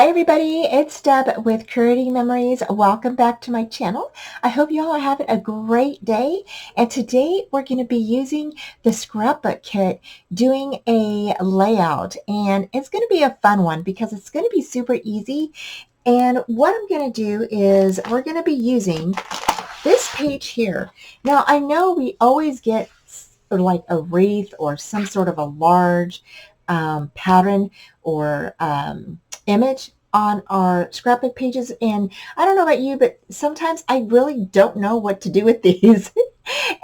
Hi everybody, it's Deb with Creating Memories. Welcome back to my channel. I hope you all are having a great day. And today we're going to be using the scrapbook kit doing a layout. And it's going to be a fun one because it's going to be super easy. And what I'm going to do is we're going to be using this page here. Now I know we always get like a wreath or some sort of a large pattern or image on our scrapbook pages, and I don't know about you, but sometimes I really don't know what to do with these.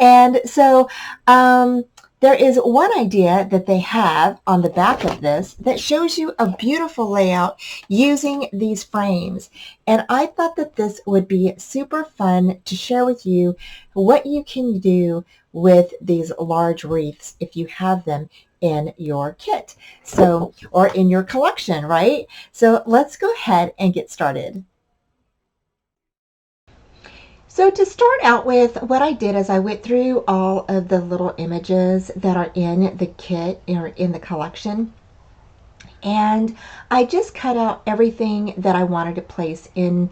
And so there is one idea that they have on the back of this that shows you a beautiful layout using these frames. And I thought that this would be super fun to share with you what you can do with these large wreaths if you have them in your kit, so, or in your collection, right? So let's go ahead and get started. So to start out with, what I did is I went through all of the little images that are in the kit or in the collection, and I just cut out everything that I wanted to place in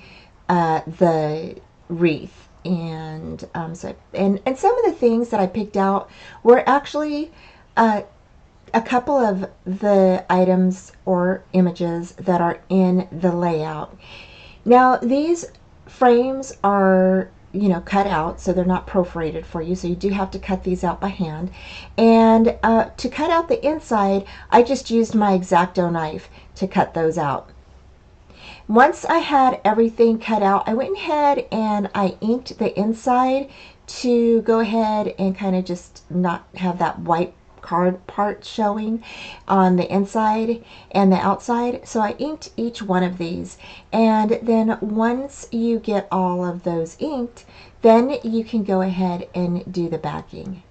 the wreath. And and some of the things that I picked out were actually a couple of the items or images that are in the layout. Now these frames are, you know, cut out, so they're not perforated for you, so you do have to cut these out by hand. And to cut out the inside, I just used my X-Acto knife to cut those out. Once I had everything cut out, I went ahead and I inked the inside to go ahead and kind of just not have that white card part showing on the inside and the outside. So I inked each one of these, and then once you get all of those inked, then you can go ahead and do the backing.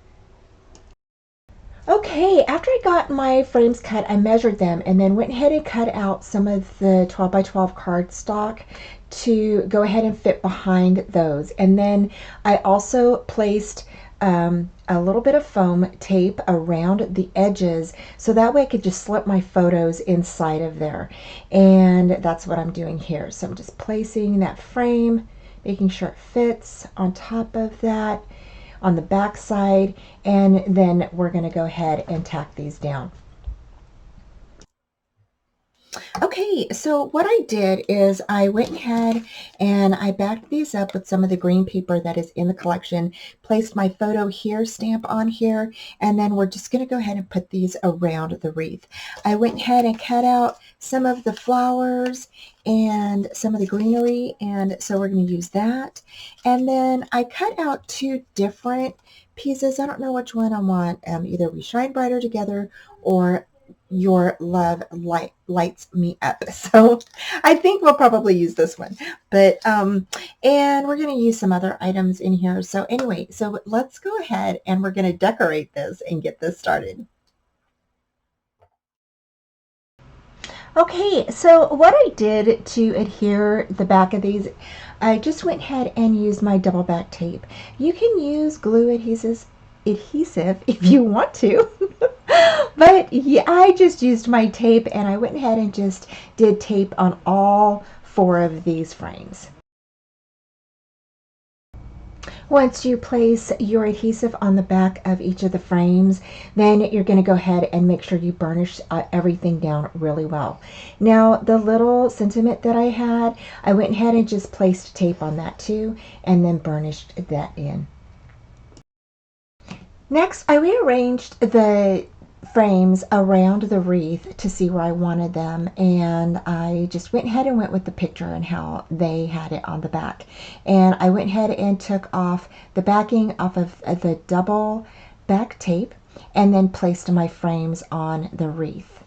Okay, after I got my frames cut, I measured them and then went ahead and cut out some of the 12 by 12 cardstock to go ahead and fit behind those. And then I also placed a little bit of foam tape around the edges so that way I could just slip my photos inside of there. And that's what I'm doing here. So I'm just placing that frame, making sure it fits on top of that, on the back side, and then we're going to go ahead and tack these down. Okay, so what I did is I went ahead and I backed these up with some of the green paper that is in the collection, placed my photo here, stamp on here, and then we're just going to go ahead and put these around the wreath. I went ahead and cut out some of the flowers and some of the greenery, and so we're going to use that. And then I cut out two different pieces. I don't know which one I want. Either We Shine Brighter Together or Your Love Lights Me Up. So I think we'll probably use this one. But and we're going to use some other items in here. So anyway, so let's go ahead and we're going to decorate this and get this started. Okay, so what I did to adhere the back of these, I just went ahead and used my double back tape. You can use glue adhesive if you want to. But yeah, I just used my tape and I went ahead and just did tape on all four of these frames. Once you place your adhesive on the back of each of the frames, then you're going to go ahead and make sure you burnish everything down really well. Now, the little sentiment that I had, I went ahead and just placed tape on that too, and then burnished that in. Next, I rearranged the frames around the wreath to see where I wanted them, and I just went ahead and went with the picture and how they had it on the back. And I went ahead and took off the backing off of the double back tape and then placed my frames on the wreath.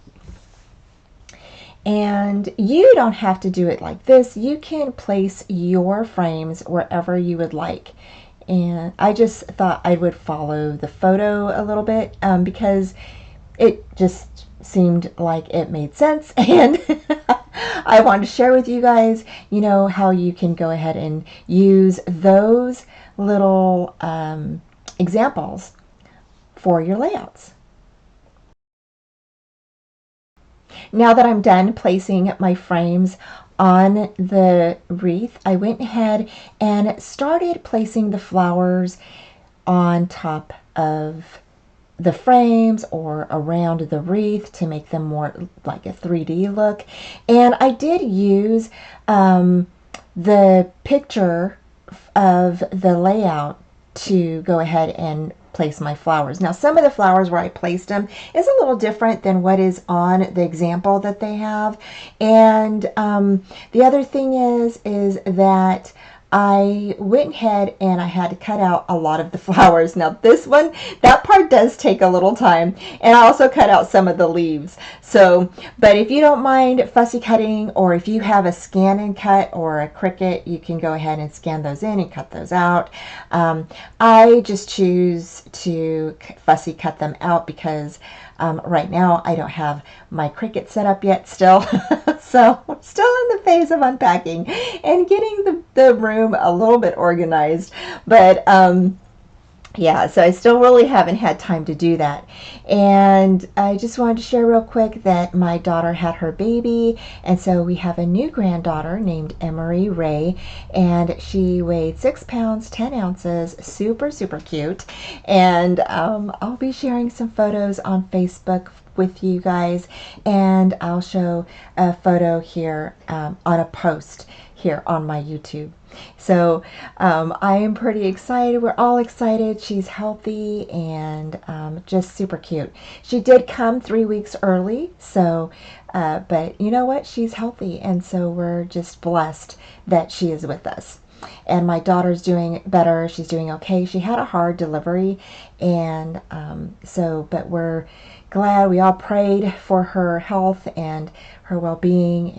And you don't have to do it like this. You can place your frames wherever you would like. And I just thought I would follow the photo a little bit because it just seemed like it made sense, and I wanted to share with you guys, you know, how you can go ahead and use those little examples for your layouts. Now that I'm done placing my frames on the wreath, I went ahead and started placing the flowers on top of the frames or around the wreath to make them more like a 3D look. And I did use the picture of the layout to go ahead and place my flowers. Now, some of the flowers where I placed them is a little different than what is on the example that they have. And the other thing is that I went ahead and I had to cut out a lot of the flowers. Now this one, that part does take a little time. And I also cut out some of the leaves. So, but if you don't mind fussy cutting, or if you have a scan and cut or a Cricut, you can go ahead and scan those in and cut those out. I just choose to fussy cut them out because right now I don't have my Cricut set up yet still. So I'm still in the phase of unpacking and getting the room a little bit organized. But yeah, so I still really haven't had time to do that. And I just wanted to share real quick that my daughter had her baby, and so we have a new granddaughter named Emery Ray, and she weighed 6 pounds 10 ounces, super cute. And I'll be sharing some photos on Facebook with you guys, and I'll show a photo here on a post here on my YouTube. So I am pretty excited. We're all excited. She's healthy and just super cute. She did come 3 weeks early, so but you know what? She's healthy, and so we're just blessed that she is with us. And my daughter's doing better. She's doing okay. She had a hard delivery, and but we're glad. We all prayed for her health and her well-being,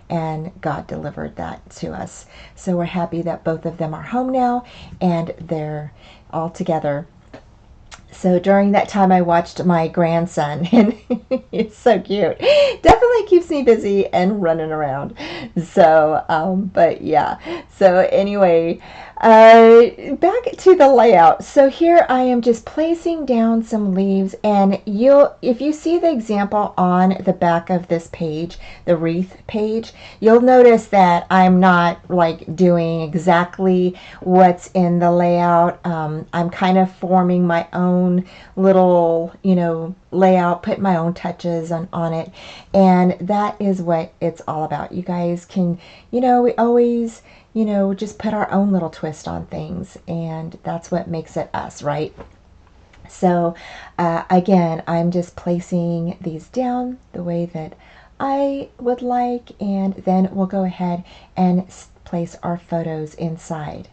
and God delivered that to us. So we're happy that both of them are home now and they're all together. So during that time, I watched my grandson, and it's so cute. Definitely keeps me busy and running around. So, but yeah. So anyway, back to the layout. So here I am just placing down some leaves, and if you see the example on the back of this page, the wreath page, you'll notice that I'm not like doing exactly what's in the layout. I'm kind of forming my own little, layout, put my own touches on it, and that is what it's all about. You guys can, we always, just put our own little twist on things, and that's what makes it us, right? So again, I'm just placing these down the way that I would like, and then we'll go ahead and place our photos inside.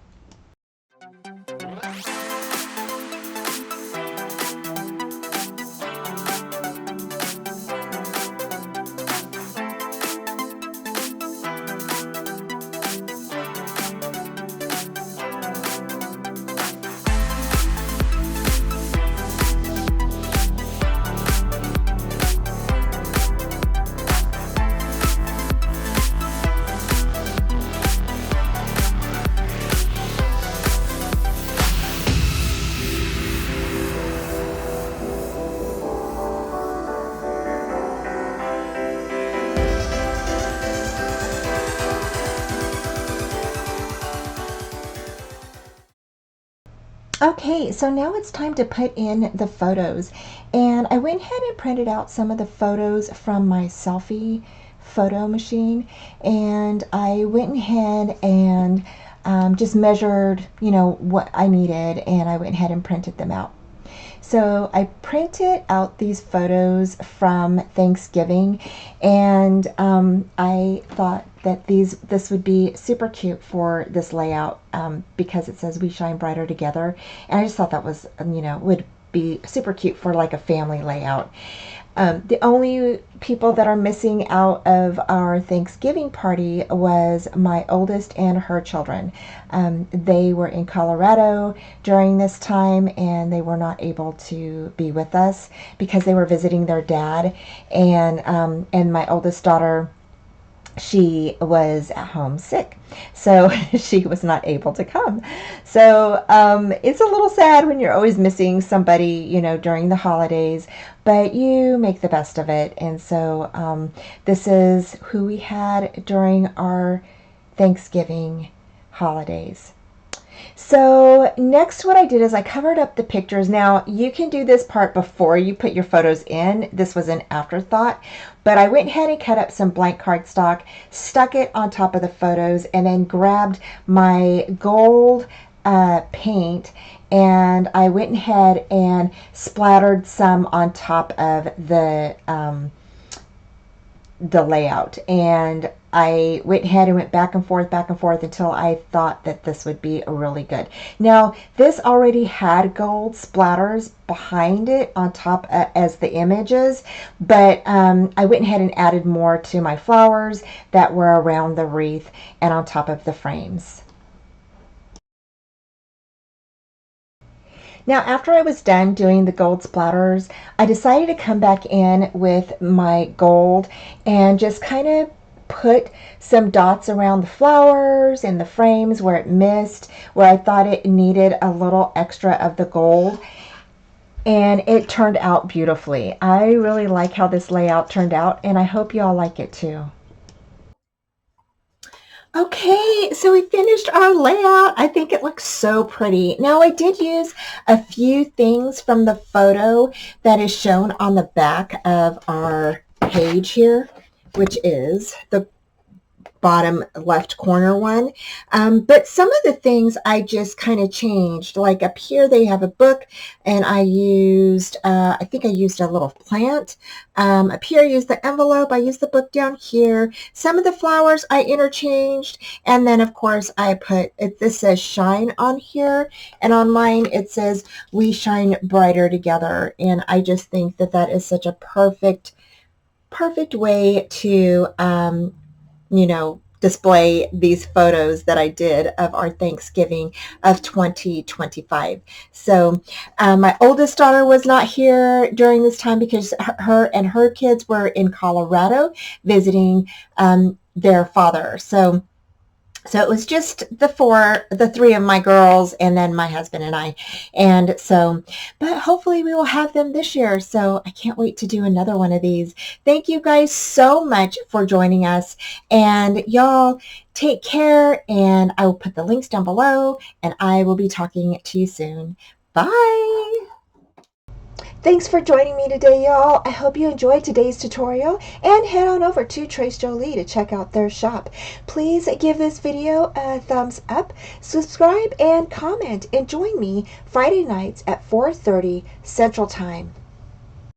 Okay, so now it's time to put in the photos, and I went ahead and printed out some of the photos from my selfie photo machine, and I went ahead and just measured, what I needed, and I went ahead and printed them out. So I printed out these photos from Thanksgiving, and I thought that this would be super cute for this layout because it says "We Shine Brighter Together," and I just thought that was, would be super cute for like a family layout. The only people that are missing out of our Thanksgiving party was my oldest and her children. They were in Colorado during this time, and they were not able to be with us because they were visiting their dad. And my oldest daughter, she was at home sick, so she was not able to come. So it's a little sad when you're always missing somebody, during the holidays, but you make the best of it. And so this is who we had during our Thanksgiving holidays. So next what I did is I covered up the pictures. Now you can do this part before you put your photos in. This was an afterthought, but I went ahead and cut up some blank cardstock, stuck it on top of the photos, and then grabbed my gold paint, and I went ahead and splattered some on top of the layout. And I went ahead and went back and forth until I thought that this would be really good. Now, this already had gold splatters behind it on top as the images, but I went ahead and added more to my flowers that were around the wreath and on top of the frames. Now, after I was done doing the gold splatters, I decided to come back in with my gold and just kind of put some dots around the flowers and the frames where it missed, where I thought it needed a little extra of the gold. And it turned out beautifully. I really like how this layout turned out, and I hope you all like it too. Okay, so we finished our layout. I think it looks so pretty. Now, I did use a few things from the photo that is shown on the back of our page here, which is the bottom left corner one. But some of the things I just kind of changed. Like up here they have a book, and I used, I think I used a little plant. Up here I used the envelope. I used the book down here. Some of the flowers I interchanged. And then of course I put, this says shine on here, and on mine it says we shine brighter together. And I just think that that is such a perfect way to display these photos that I did of our Thanksgiving of 2025. So my oldest daughter was not here during this time because her and her kids were in Colorado visiting their father. So it was just the three of my girls, and then my husband and I. And so, but hopefully we will have them this year. So I can't wait to do another one of these. Thank you guys so much for joining us. And y'all take care. And I will put the links down below, and I will be talking to you soon. Bye. Thanks for joining me today, y'all. I hope you enjoyed today's tutorial, and head on over to Trace Jolie to check out their shop. Please give this video a thumbs up, subscribe, and comment, and join me Friday nights at 4:30 Central Time.